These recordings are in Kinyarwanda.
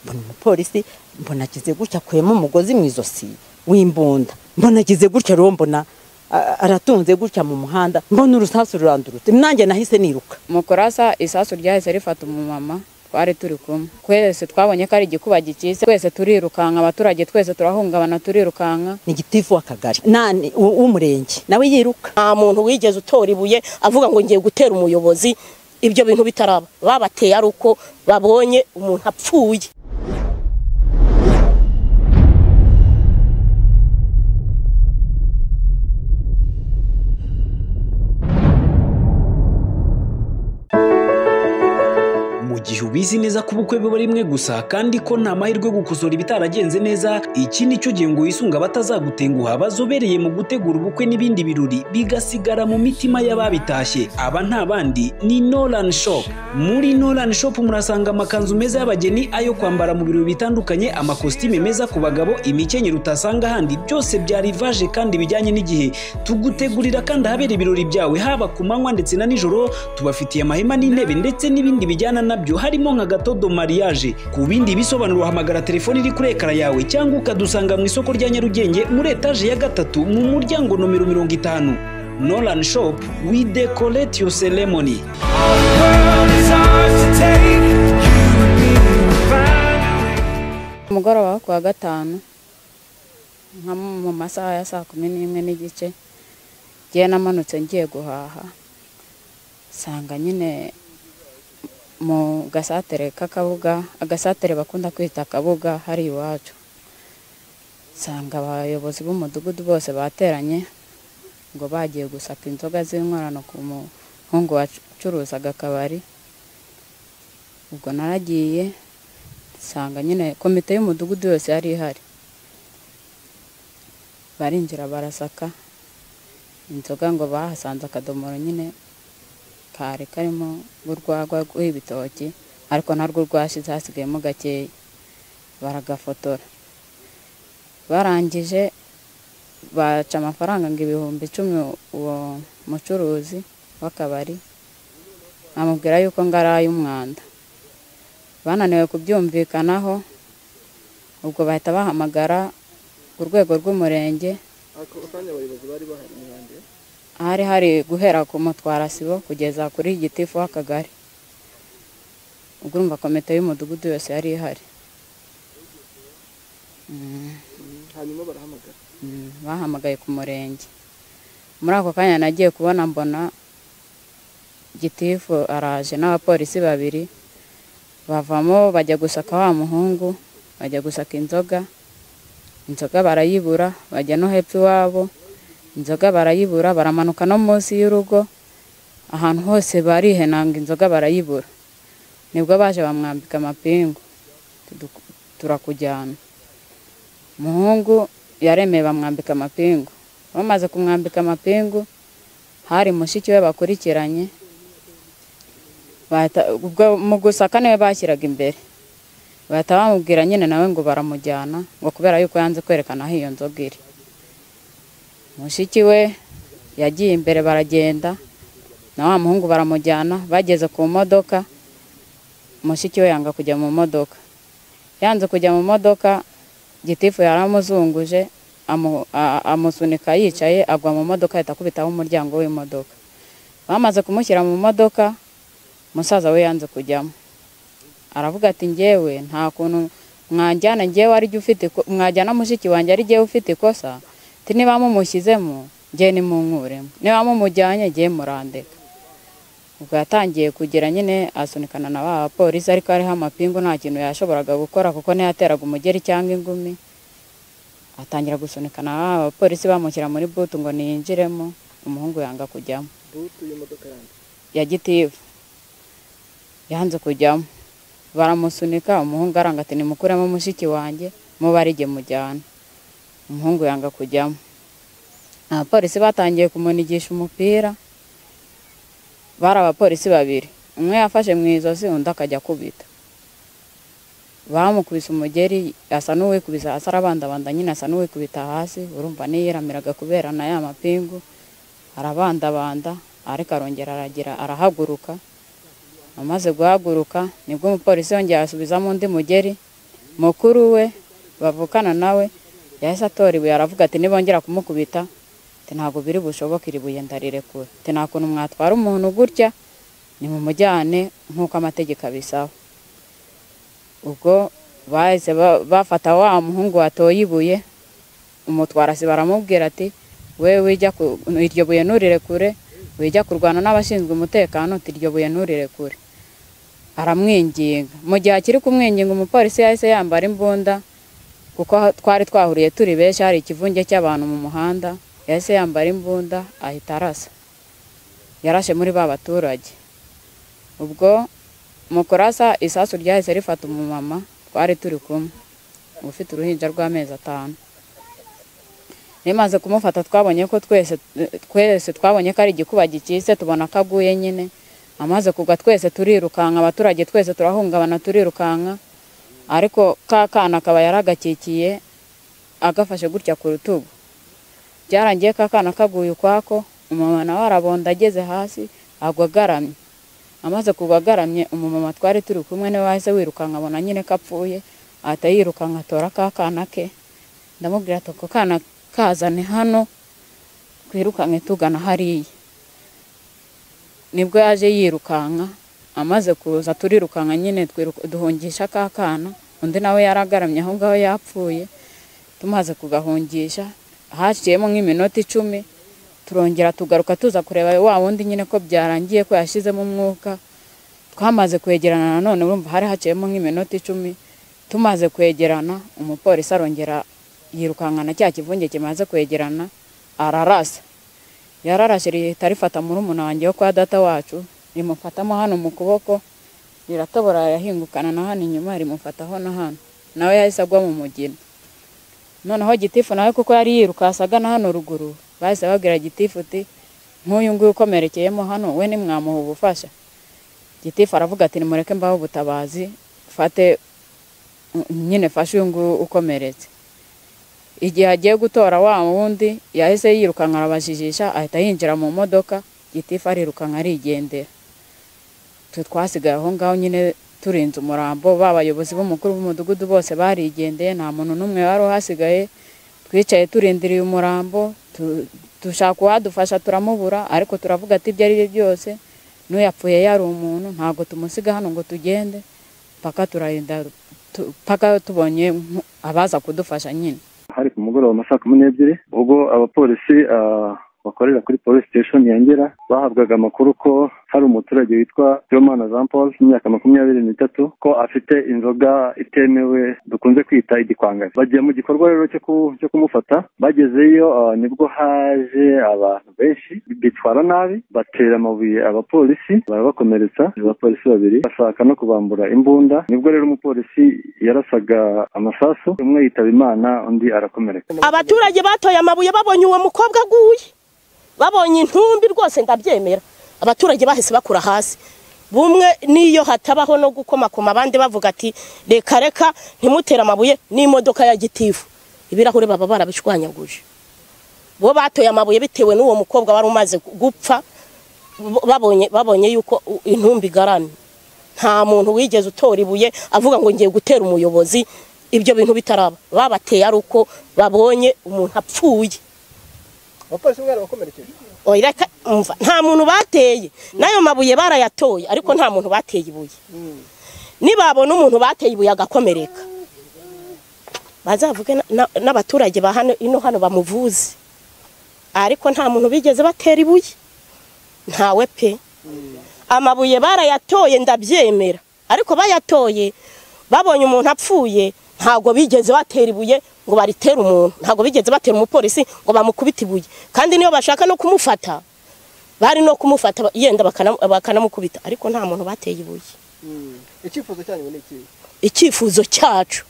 mbona umupolisi mbona agize gutya kwema umugozi mu izosi w'imbunda, mbona agize gutya rero mbona aratunze gutya mu muhanda, mbona urusasu rurandurutse, nanjye nahise niruka. Mu kurasa isasu ryahise rifata umumama twari turi kumwe, twese twabonye ko ari igikuba gikise, twese turirukanka, abaturage twese turahungabana turirukanka. Ni gitifu w'akagari nani w'umurenge nawe yiruka. Nta muntu wigeze utora ibuye avuga ngo ngiye gutera umuyobozi, ibyo bintu bitaraba, babateye ari uko babonye umuntu apfuye. Gihe ubizi neza ko ubukwe buba rimwe gusa kandi ko nta mahirwe yo gukosora ibitaragenze neza, iki nicyo gihe ngo wisunga batazagutenguha bazobereye mu gutegura ubukwe n'ibindi birori bigasigara mu mitima y'ababitashye. Aba nta bandi ni Nolan Shop. Muri Nolan Shop murasanga amakanzu meza y'abageni, ayo kwambara mu birori bitandukanye, amakositime meza ku bagabo, imikenyero utasanga ahandi, byose bya rivage kandi bijyanye n'igihe. Tugutegurira kandi ahabera ibirori byawe haba ku manywa ndetse na nijoro. Tubafitiye amahema n'intebe ndetse n'ibindi bijyana nabyo harimo nka Gatodo Mariage. Ku bindi bisobanuro hamagara telefoni iri kuri ekara yawe cyangwa ukadusanga mu isoko rya Nyarugenge muri etaje ya 3 mu muryango nomero 50. Nolan Shop, we decorate your ceremony. Umugoroba wa gatanu nka mu masaha ya 11:30 giye namanutse ngiye guhaha, sanga nyine mu gasatere k'akabuga, agasatere bakunda kwita akabuga hari iwacu, sanga abayobozi b'umudugudu bose bateranye ngo bagiye gusaka inzoga z'inkorano ku muhungu wacuruzaga akabari. Ubwo naragiye sanga nyine komite y'umudugudu yose yari ihari, barinjira barasaka inzoga, ngo bahasanze akadomoro nyine kare karimo urwagwa rw'ibitoki, ariko narwo rwashize hasigayemo gakeya, baragafotora. Barangije baca amafaranga ngo 10,000 uwo mucuruzi w'akabari, amubwira yuko ngaraye umwanda. Bananiwe kubyumvikanaho, ubwo bahita bahamagara ku rwego rw'umurenge. Hari guhera ku mutwara sibo kugeza kuri gitifu w'akagari. Ubwo urumva komite y'umudugudu yose yari ihari. Hanyuma barahamagara. Bahamagaye ku murenge. Muri ako kanya nagiye kubona mbona gitifu araje n'abapolisi 2 bavamo bajya gusaka wa muhungu, bajya gusaka inzoga barayibura, bajya no hepfo iwabo, inzoga barayibura, baramanuka no munsi y'urugo, ahantu hose barihenanga inzoga barayibura. Nibwo baje bamwambika amapingu, turakujyana. Muhungu yaremeye bamwambika amapingu. Bamaze kumwambika amapingu, hari mushiki we bakurikiranye, ubwo mu gusaka niwe bashyiraga imbere, bahita bamubwira nyine nawe ngo baramujyana, ngo kubera yuko yanze kwerekana aho iyo nzoga iri. Mushiki we yagiye imbere, baragenda na wa muhungu baramujyana. Bageze ku modoka, mushiki we yanga kujya mu modoka. Yanze kujya mu modoka, gitifu yaramuzunguje amusunika yicaye, agwa mu modoka, ahita akubitaho umuryango w'imodoka. Bamaze kumushyira mu modoka, musaza we yanze kujyamo, aravuga ati ngewe nta kuntu mwajyana, ngewe ari ufite, mwajyana mushiki wanjye ari ngewe ufite ikosa, ati niba mumushyizemo ngewe nimunkuremo, niba mumujyanye ngewe murandeka. Ubwo yatangiye kugira nyine asunikana na ba polisi, ariko hariho amapingu nta kintu yashoboraga gukora kuko ntiyateraga umugeri cyangwa ingumi. Atangira gusunikana na ba polisi, bamushyira muri butu ngo niyinjiremo, umuhungu yanga kujyamo. Butu y'imodoka yanjye ya gitifu yanze kujyamo, baramusunika, umuhungu aranga ati nimukuremo mushiki wanjye mubarige mujyana. Umuhungu yanga kujyamo. Abapolisi batangiye kumunigisha umupira, bari abapolisi 2, umwe yafashe mu izosi, undi akajya kubita. Bamukubise umugeri, asa n'uwikubisa hasi, arabandabanda nyine asa n'uwikubita hasi, urumva niyiramiraga kubera na ya mapingu, arabandabanda, ariko arongera aragira arahaguruka. Amaze guhaguruka nibwo umupolisi yongeye asubizamo undi mugeri, mukuru we bavukana nawe yahise atora ibuye aravuga ati nibongera kumukubita ati ntabwo biri bushoboke iri buye ndarirekura ati nta kuntu mwatwara umuntu gutya ni mu mujyane nk'uko amategeko abisaba. Ubwo bahise bafata wa muhungu watoye ibuye umutwarasi baramubwira ati wewe iryo buye nurirekure wijya kurwana n'abashinzwe umutekano ati iryo buye nurirekure. Aramwinginga mu gihe akiri kumwinginga umupolisi yahise yambara imbunda kuko twari twahuriye turi benshi hari ikivunge cy'abantu mu muhanda yahise yambara imbunda ahita arasa yarashe muri ba baturage. Ubwo mu kurasa isasu ryahise rifata umumama twari turi kumwe ufite uruhinja rw'amezi 5. Nimaze kumufata twabonye ko twese twabonye ko ari igikuba gikise tubona kaguye nyine amaze kugwa twese turirukanka abaturage twese turahungabana turirukanka ariko kakana akaba yaragakikiye agafashe gutya ku rutugu. Byarangiye kakana kaguye ukwako umumama nawe arabonda ageze hasi agwa agaramye. Amaze kugwa agaramye umumama twari turi kumwe ne wahise wirukanka abona nyine kapfuye ahita yirukanka atora kakana ke ndamubwira ati ko kana kazane hano twirukanke tugana hariya. Nibwo yaje yirukanka amaze kuza turirukanka nyine duhungisha kakana undi nawe yaragaramye aho ngaho yapfuye. Tumaze kugahungisha haciyemo nk'iminota 10 turongera tugaruka tuza kureba wa wundi nyine ko byarangiye ko yashizemo umwuka. Twamaze kwegerana none urumva hari haciyemo nk'iminota 10 tumaze kwegerana umupolisi arongera yirukankana cya kivunge kimaze kwegerana ararasa. Yararashe rihita rifata murumuna wanjye wo kwa data wacu rimufatamo hano mu kuboko riratobora yahingukana na hano inyuma rimufataho na hano nawe yahise agwa mu mugina. Noneho gitifu nawe kuko yari yirukasaga na hano ruguru bahise babwira gitifu ati nk'uyu nguyu ukomerekeyemo hano we nimwamuha ubufasha. Gitifu aravuga ati nimureke mbaho ubutabazi fate nyine fashe uyu nguyu ukomeretse. Igihe agiye gutora wa wundi yahise yirukanka arabajijisha ahita yinjira mu modoka gitifu arirukanka arigendera. Twasigaye aho ngaho nyine turinze umurambo babayobozi b'umukuru b'umudugudu bose barigendeye nta muntu n'umwe wari uhasigaye. Twicaye turindiriye umurambo dushaka uwadufasha turamubura ariko turavuga ati ibyo ari byo byose n'uyapfuye yari umuntu ntabwo tumusiga hano ngo tugende paka turarinda paka tubonye abaza kudufasha nyine. Hari ku mugoroba amasaha 12 ubwo abapolisi bakorera kuri police station ya Ngera bahabwaga amakuru ko hari umuturage witwa Jomana Jean Paul imyaka 23 ko afite inzoga itemewe dukunze kwita igikwangari. Bagiye mu gikorwa rero cyo kumufata bagezeyo nibwo haje abantu benshi bitwara nabi batera amabuye abapolisi barabakomeretsa abapolisi 2 bashaka no kubambura imbunda. Nibwo rero umupolisi yarasaga amasasu umwe yitaba Imana undi arakomereka. Abaturage batoye amabuye babonye uwo mukobwa aguye babonye intumbi rwose ndabyemera. Abaturage bahise bakura hasi bumwe niyo hatabaho no gukomakoma abandi bavuga ati reka ntimutera amabuye n'imodoka ya gitifu ibirahure baba barabishwanyaguje. Bo batoye amabuye bitewe n'uwo mukobwa wari umaze gupfa babonye yuko intumbi garamye. Nta muntu wigeze utora ibuye avuga ngo ngiye gutera umuyobozi ibyo bintu bitaraba. Babateye ari uko babonye umuntu apfuye. Abapolisi mwari bakomerekeje Oiraka umva nta muntu bateye nayo mabuye barayatoye ariko nta muntu bateye ibuye. Nibabona umuntu bateye ibuye agakomereka bazavuge n'abaturage ba hano hano bamuvuze ariko nta muntu bigeze batera ibuye ntawe pe. Amabuye barayatoye ndabyemera ariko bayatoye babonye umuntu apfuye ntago bigeze batera ibuye ngo baritere umuntu ntago bigeze batera umupolisi ngo bamukubita ibuye kandi niyo bashaka no kumufata bari no kumufata yenda bakanamukubita ariko nta muntu bateye ibuye. Icyifuzo cyanyu ni iki? Icyifuzo cyacu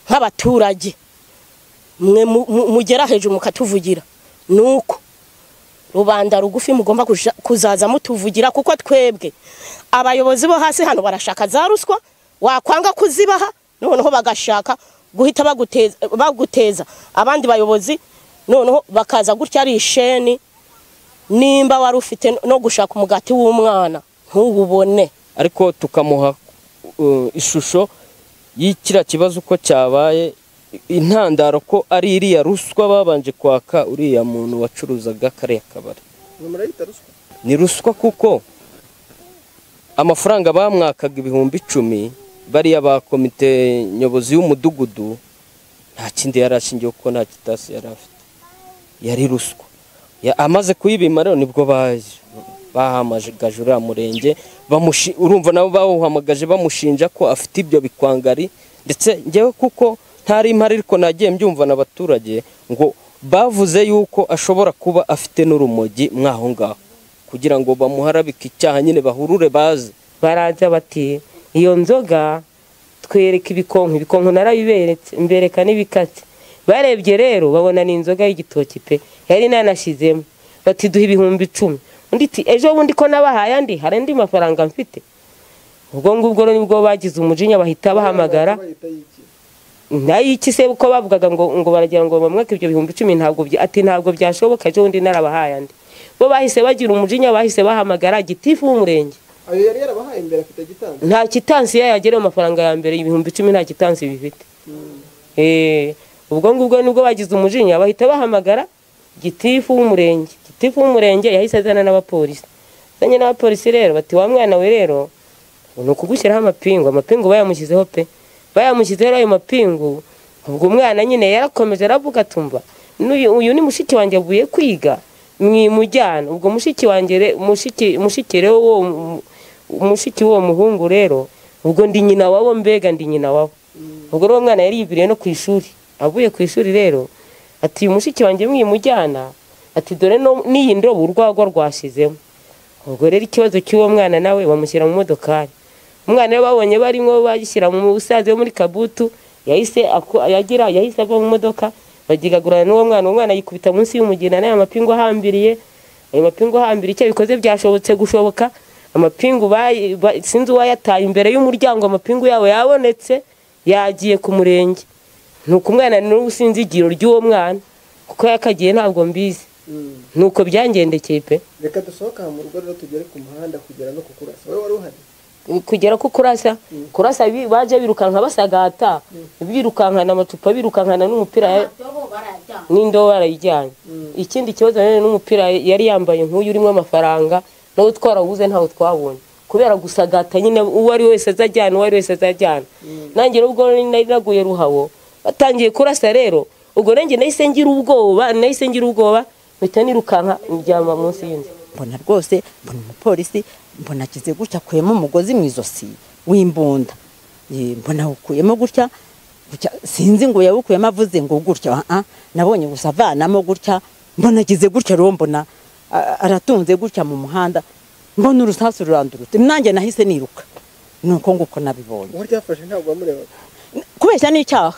nk'abaturage mwe mugera hejuru mukatuvugira nuko rubanda rugufi mugomba kuzaza mutuvugira kuko twebwe abayobozi bo hasi hano barashaka za ruswa wakwanga kuzibaha noneho bagashaka guhita baguteza abandi bayobozi noneho bakaza gutya ari isheni nimba wari ufite no gushaka umugati w'umwana ntububone ariko tukamuha ishusho y'ikira kibazo uko cyabaye intandaro ko ari iriya ruswa babanje kwaka uriya muntu wacuruzaga kariya kabari. Ni ruswa kuko amafaranga bamwakaga 10,000 bariya ba komite nyobozi y'umudugudu nta kindi yarashingiye kuko nta kitasi yari afite, yari ruswa. Amaze kuyibima rero nibwo bahamagaje uriya murenge urumva nabo bawuhamagaje bamushinja ko afite ibyo bikwangari, ndetse njyewe kuko ntari impari ariko nagiye mbyumva n'abaturage ngo bavuze yuko ashobora kuba afite n'urumogi mwaho ngaho kugira ngo bamuharabike icyaha nyine bahurure baze. Baraza bati iyo nzoga twereka ibikonko narabiberetse mbereka n'ibikatsi, barebye rero babona ni inzoga y'igitoki pe yari nanashizemo, bati duha 10,000. Undi ati ejo bundi ko nabahaye andi hari andi mafaranga mfite. Ubwo ngubwo nibwo bagize umujinya bahita bahamagara nayiki se uko bavugaga ngo baragira ngo bamweke ibyo 10,000 ntabwo byashoboka, ejo bundi narabahaye andi. Bo bahise bagira umujinya bahise bahamagara gitifu w'umurenge. Ayo yari yarabahaye imbere afite gitansi. Nta kitansi yagera amafaranga ya mbere 10,000 nta kitansi bifite. Ubwo ngubwo nibwo bagize umujinya bahita bahamagara gitifu w'umurenge. Gitifu w'umurenge yahise azana n'abapolisi. Zanye n'abapolisi rero bati wa mwana we rero nuko gushyiraho amapingu bayamushyizeho pe. Bayamushyizeho ayo mapingu. Ubwo umwana nyine yarakomeje aravuga tumba uyu ni mushiki wanjye avuye kwiga mwimujyana. Ubwo mushiki wanjye mushiki wo muhungu rero ubwo ndi nyina wabo mbega ndi nyina wabo. Ubwo rero umwana yari yibiriye no ku ishuri, avuye ku ishuri rero ati mushiki wanjye mwimujyana ati dore no niyi ndobo urwagwa rwashizemo. Ubwo rero ikibazo cy'uwo mwana nawe bamushyira mu modokari. Umwana we babonye barimo bagishyira mu busaze muri kabutu yahise ava mu modoka bagigagurana n'uwo mwana yikubita munsi y'umugina n'aya mapingu ahambiriye. Ayo mapingu ahambiriye icyo bikoze byashobotse gushoboka. Amapingu sinzi uwayataye imbere y'umuryango, amapingu yabo yabonetse yagiye ku murenge. Nuko umwana n'ubusinzigiro ry'uwo mwana kuko yakagiye ntabwo mbizi. Nuko byangendekeye pe. Reka dusohoka mu rugo rero tugere ku muhanda kugera no kukurasa. Wowe wari uhari? Kugera ku kurasa baje birukanka basagata, birukankana amacupa, birukankana n'umupira n'indobo barayijyanye. Ikindi kibazo rero n'umupira yari yambaye nk'uyu urimo amafaranga nawe twarabuze ntawo twabonye kubera gusagata nyine uwari wese azajyana. Nanjye ubwo nari naguye ruhawo batangiye kurasa rero ubwo nanjye nahise ngira ubwoba mpita nirukanka njyama munsi y'inzu. Mbona rwose mbona umupolisi mbona kize gutya kwema umugozi mu izosi w'imbunda. Mbona ukuyemo gutya sinzi ngo yawukuyemo avuze ngo gutya nabonye gusa avanamo gutya mbona kize gutya rero mbona aratunze gutya mu muhanda mbona urusasu rurandurutse nanjye nahise niruka. Nuko nguko nabibonye. Uwo ryafashe ntabwo wamurebaga? Kubeshya n'icyaha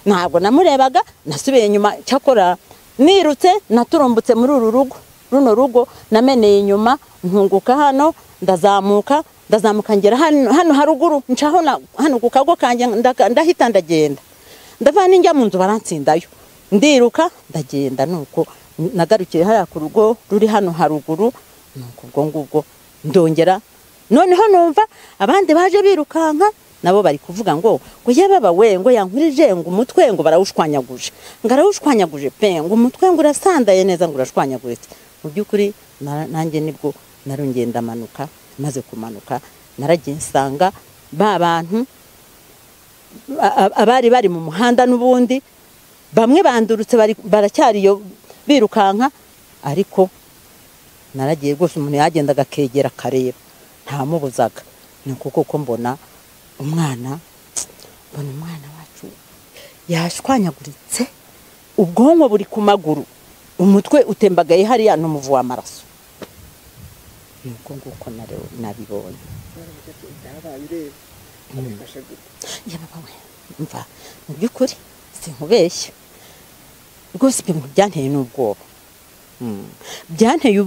ntabwo namurebaga, nasubiye inyuma cyakora nirutse naturumbutse muri runo rugo nameneye inyuma ntunguka hano ndazamuka ngera hano haruguru ncaho hano ku kago kanje ndahita ndagenda ndavana njya mu nzu barantsindayo ndiruka ndagenda. Nuko nagarukiye hariya ku rugo ruri hano haruguru. Nuko ubwo ngubwo ndongera noneho numva abandi baje birukanka nabo bari kuvuga ngo yababa we ngo yankurije ngo umutwe ngo barawushwanyaguje ngarawushwanyaguje pe ngo umutwe ngo urasandaye neza ngo urashwanyaguritse. Mu byukuri nanjye nibwo narongeye ndamanuka. Maze kumanuka naragiye nsanga ba bantu abari bari mu muhanda n'ubundi bamwe bandurutse baracyariyo birukanka, ariko naragiye rwose umuntu yagendaga akegera akareba ntamubuzaga. Nuko koko mbona umwana wacu yashwanyaguritse, ubwonko buri ku maguru, umutwe utembagaye hariya n'umuvu w'amaraso. Nuko nguko nabibonye. Mva mu by'ukuri sinkubeshya rwose ibintu byanteye n'ubwoba. Byanteye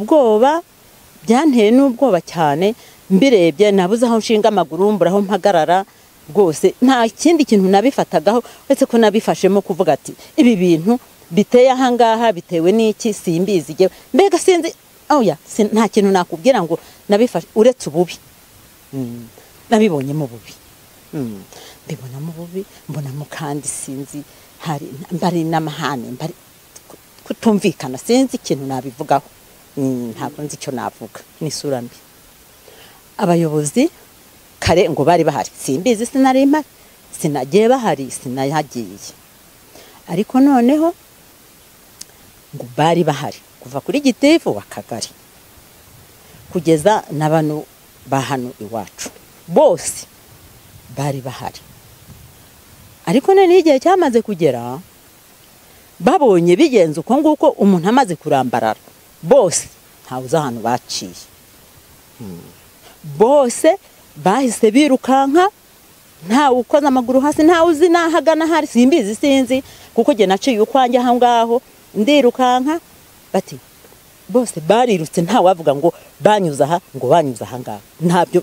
n'ubwoba cyane. Mbirebye nabuze aho nshinga amaguru mbura aho mpagarara rwose. Nta kindi kintu nabifatagaho uretse ko nabifashemo kuvuga ati ibi bintu biteye ahangaha bitewe n'iki simbizi jewe mbega sinzi nta kintu nakubwira ngo nabifashe uretse ububi. Nabibonyemo bubi mbibonamo bubi mbonamo kandi sinzi hari mbari n'amahane mbari kutumvikana sinzi ikintu nabivugaho ntabwo nzi icyo navuga n'isura mbi abayobozi kare ngo bari bahari simbizi sinari impari sinagiye bahari sinayagiye ariko noneho ngo bari bahari kuva kuri gitifu wakagari kugeza n'abantu bahano iwacu bose bari bahari ariko none igihe cyamaze kugera babonye bigenze uko nguko umuntu amaze kurambarara bose ntawe uzi ahantu baciye bose bahise birukanka ntawe ukoze amaguru hasi ntawe uzi nahagana hari simbizi sinzi kuko jye naciye ukwanjye aho ngaho ndirukanka bati bose barirutse ntawe wavuga ngo banyuza aha ngo banyuza aha ngaho ntabyo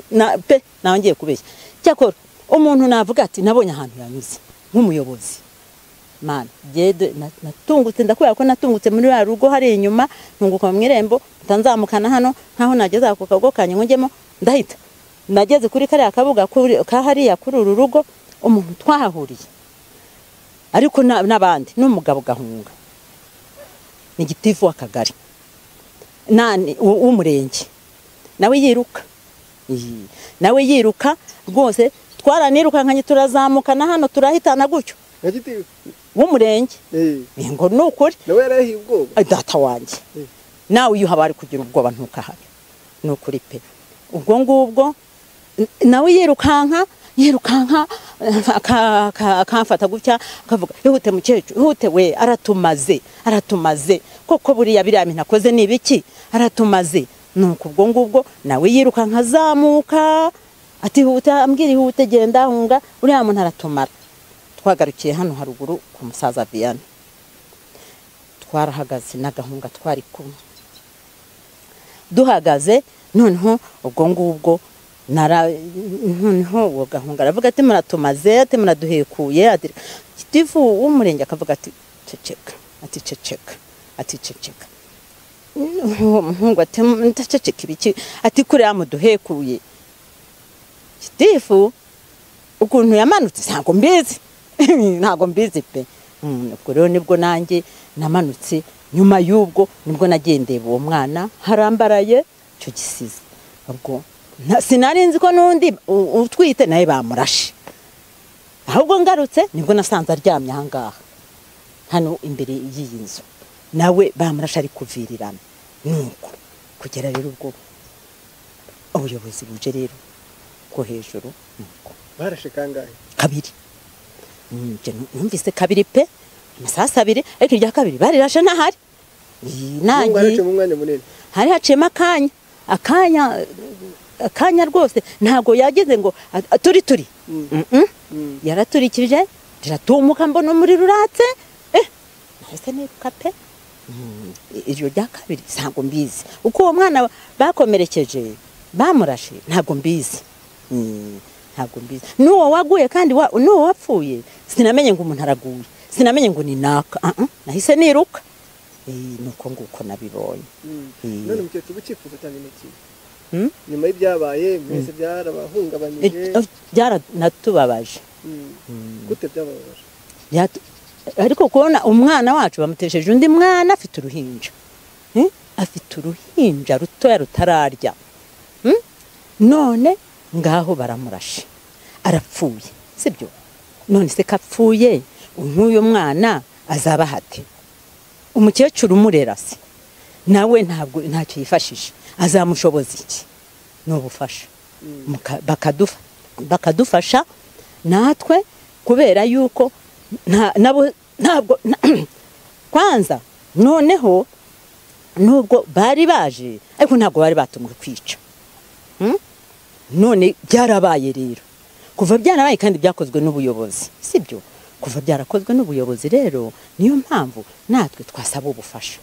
pe nawe ngiye kubeshya cyakora umuntu navuga ati nabonye ahantu yanyuze nk'umuyobozi mana jede natungutse ndakubera ko natungutse muri ya rugo hari inyuma ntunguka mu irembo ntanzamukana hano nkaho nageze ako kago kanye ngemo ndahita nageze kuri kariya kabuga ka hariya kuri uru rugo umuntu twahahuriye ariko n'abandi n'umugabo gahunga ni gitifu w'akagari nani w'umurenge nawe yiruka rwose twaranirukankanye turazamukana hano turahitana gutyo w'umurenge ngo nukuri nawe yarahiye ubwoba data wanjye nawe iyo habari kugira ubwoba ntukahabe nukuri pe ubwo ngubwo nawe yirukanka akamfata gutya akavuga ihute mukecuru ihute we aratumaze koko buriya biriya bintu akoze ni ibiki aratumaze nuko ubwo ngubwo nawe yirukanka azamuka ati ihute ambwira ihute genda hunga uriya muntu aratumara twagarukiye hano haruguru ku musaza Vianney twarahagaze n'agahunga twari kumwe duhagaze noneho ubwo ngubwo noneho uwo gahunga aravuga ati muratumaze ati muraduhekuye ati gitifu w'umurenge akavuga ati ceceka umuhungu ati ndaceceka ibiki ati kuriya muduhekuye gitifu ukuntu yamanutse ntabwo mbizi pe ubwo rero nibwo nanjye namanutse nyuma y'ubwo nibwo nagendeye uwo mwana harambaraye cyo gisize ubwo sinari nzi ko n'undi utwite nawe bamurashe ahubwo ngarutse nibwo nasanze aryamye aha ngaha hano imbere y'iyi nzu nawe bamurashe ari kuvirirana nuko kugera rero ubwo ubuyobozi buje rero ko hejuru nuko barashe kangahe kabiri numvise kabiri pe amasasa abiri ariko irya kabiri barirashe ntahari nanjye mu mwanya munini hari haciyemo akanya rwose ntago yagize ngo turi yaraturikije riratumuka mbona muri ruratse nahise niruka pe iryo rya kabiri ntabwo mbizi uko uwo mwana bakomerekeje bamurashe ntabwo mbizi n'uwo waguye kandi n'uwo wapfuye sinamenye ngo umuntu araguye sinamenye ngo ni naka nahise niruka nuko nguko nabibonye none mukecuru ukifuza cyane n'iki nyuma y'ibyabaye mwese byarabahungabanyije byaranatubabaje gute byababaje ariko kubona umwana wacu bamutesheje undi mwana afite uruhinja rutoya rutararya none ngaho baramurashe arapfuye sibyo none se kapfuye nk'uyu mwana azaba hate umukecuru umurera se nawe ntabwo ntacyo yifashije azamushoboza iki n'ubufasha bakadufasha natwe kubera yuko ntabwo kwanza noneho nubwo bari baje ariko ntabwo bari batumwe kwica none byarabaye rero kuva byarabaye kandi byakozwe n'ubuyobozi sibyo kuva byarakozwe n'ubuyobozi rero niyo mpamvu natwe twasaba ubufasha